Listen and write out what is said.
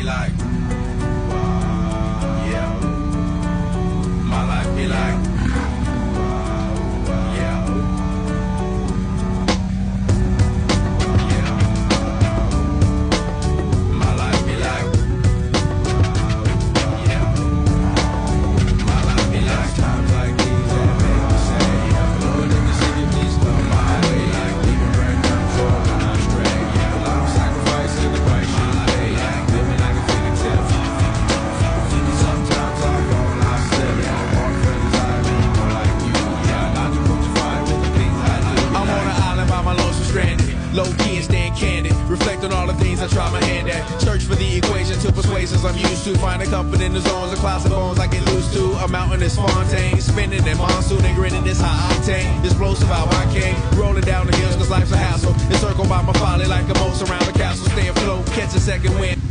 like, yeah. My life be like, yeah. My life be like, yeah. My life be like times like these that make me say, yeah. Lord, in the city, please come my way. Like leaving right down for when I stray. Yeah, life sacrifice in the price you pay. Like living like a fingertip. Sometimes I go and I slip. Yeah, all friends I mean more like you. Yeah, not to put you fire with the things I do. I'm on an island by my lonesome stranded. Low key and staying candid. Reflect on all the things I try my hand at. Search for the equation to persuasions I'm used to. Finding comfort in the zones of clouds and bones I get loose to. A mountain is Fontaine. Spinning in monsoon and grinning this high octane. Explosive how I came. Rolling down the hills cause life's a hassle. Encircled by my folly like a moat around the castle. Stay afloat, catch a second wind.